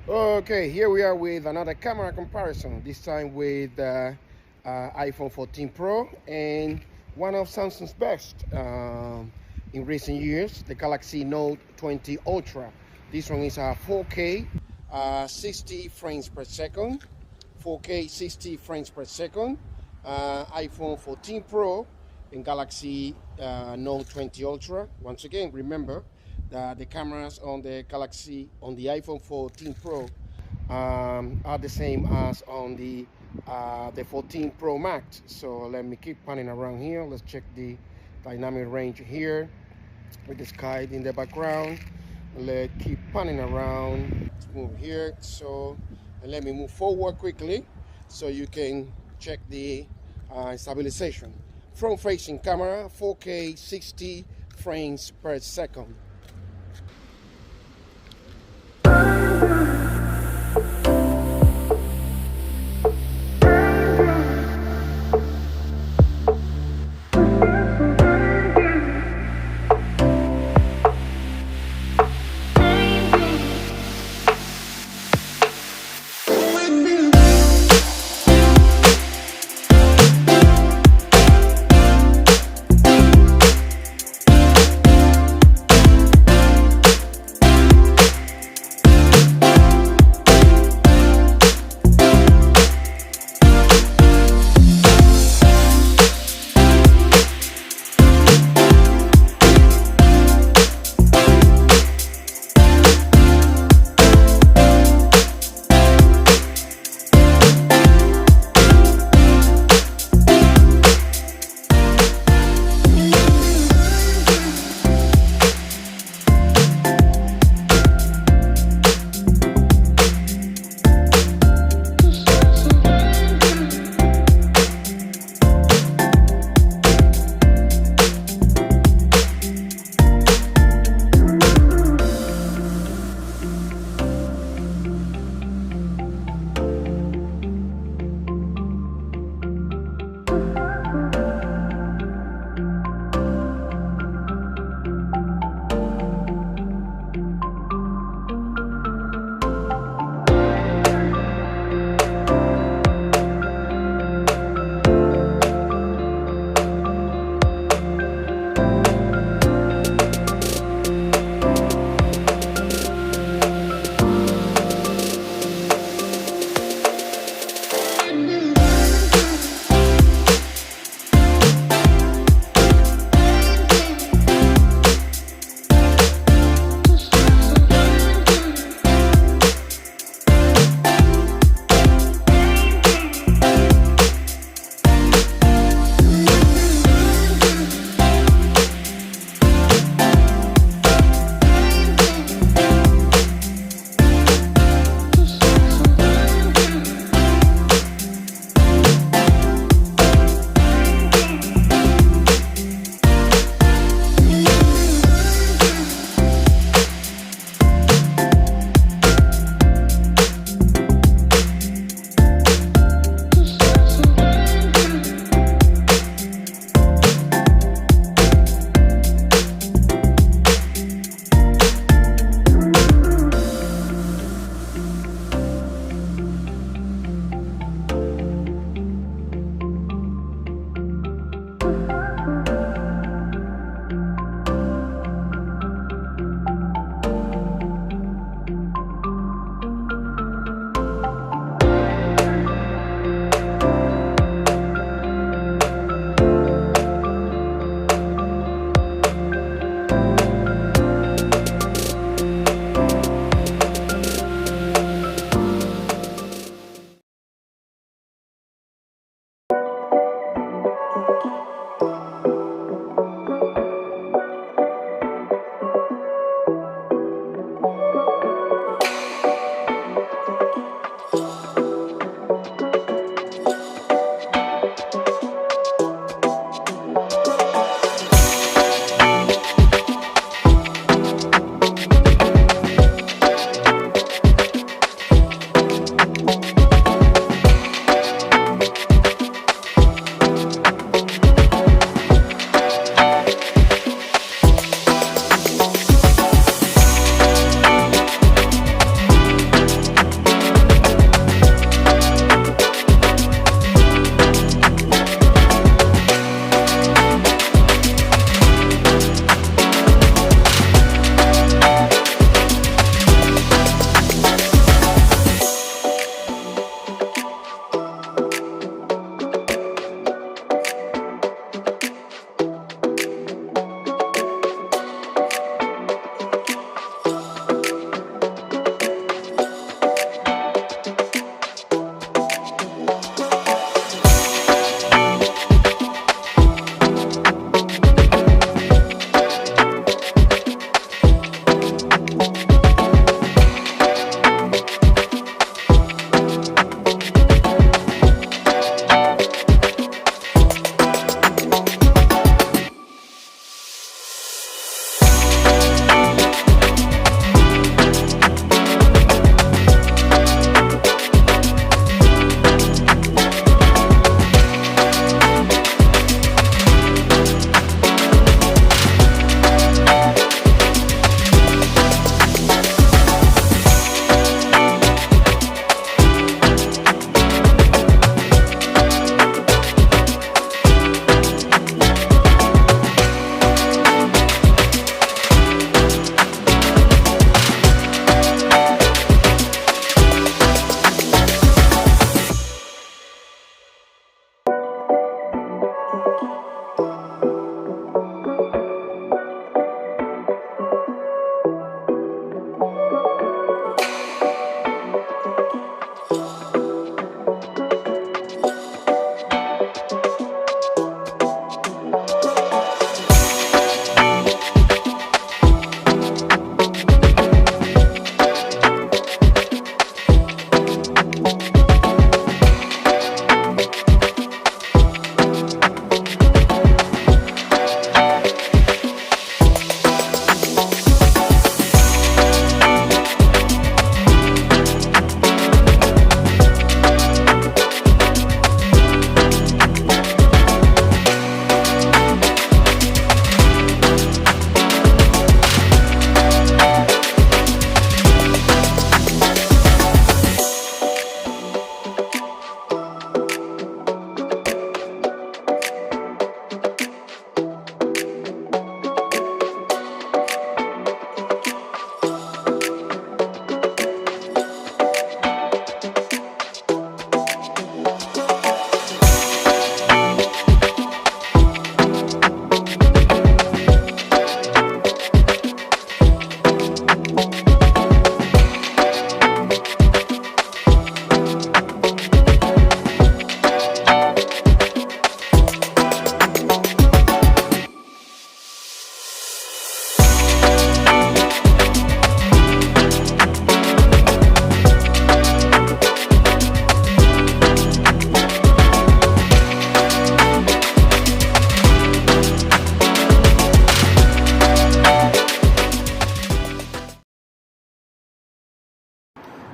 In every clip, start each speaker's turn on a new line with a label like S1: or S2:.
S1: Okay, here we are with another camera comparison, this time with iPhone 14 Pro and one of Samsung's best in recent years, the Galaxy Note 20 Ultra. This one is a 4K 60 frames per second, 4K 60 frames per second, iPhone 14 Pro and Galaxy Note 20 Ultra. Once again, remember that the cameras on the iPhone 14 Pro are the same as on the 14 Pro Max. So let me keep panning around here. Let's check the dynamic range here with the sky in the background. Let's keep panning around. Let's move here. So and let me move forward quickly so you can check the stabilization. Front facing camera, 4K 60 frames per second.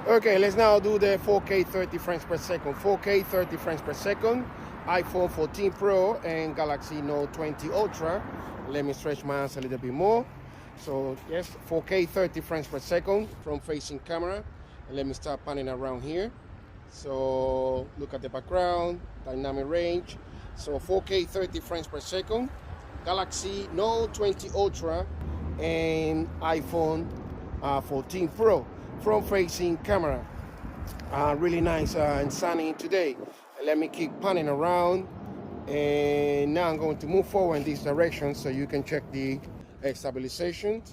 S1: Okay, let's now do the 4K 30 frames per second. 4K 30 frames per second, iPhone 14 Pro and Galaxy Note 20 Ultra. Let me stretch my hands a little bit more. So yes, 4K 30 frames per second from facing camera. And let me start panning around here. So look at the background, dynamic range. So 4K 30 frames per second, Galaxy Note 20 Ultra and iPhone 14 Pro from facing camera. Really nice and sunny today. Let me keep panning around, and now I'm going to move forward in this direction so you can check the stabilization.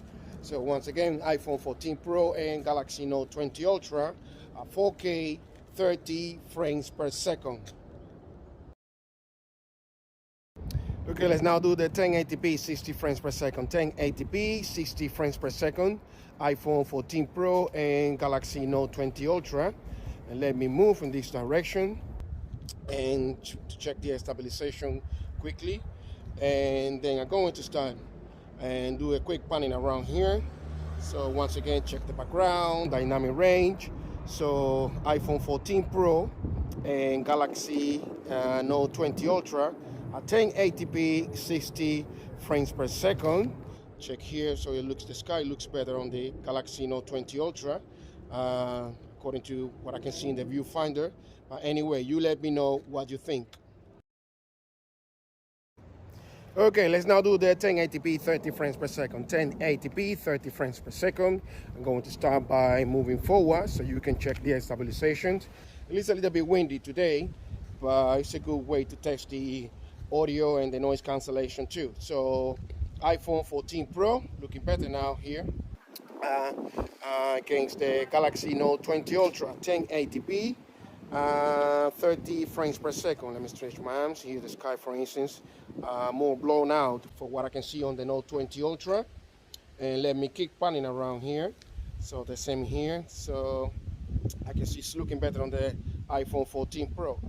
S1: So once again, iPhone 14 Pro and Galaxy Note 20 Ultra, 4K 30 frames per second. Okay, let's now do the 1080p 60 frames per second. 1080p 60 frames per second, iPhone 14 Pro and Galaxy Note 20 Ultra. And let me move in this direction and to check the stabilization quickly. And then I'm going to start and do a quick panning around here. So once again, check the background, dynamic range. So iPhone 14 Pro and Galaxy Note 20 Ultra at 1080p 60 frames per second. Check here, so the sky looks better on the Galaxy Note 20 Ultra, according to what I can see in the viewfinder. But anyway, you let me know what you think. Okay, let's now do the 1080p 30 frames per second. 1080p 30 frames per second. I'm going to start by moving forward so you can check the stabilization. It is a little bit windy today, but it's a good way to test the audio and the noise cancellation too. So iPhone 14 Pro looking better now here against the Galaxy Note 20 Ultra. 1080p 30 frames per second. Let me stretch my arms. Here the sky, for instance, more blown out for what I can see on the Note 20 Ultra. And let me keep panning around here. So the same here. So I can see it's looking better on the iPhone 14 Pro.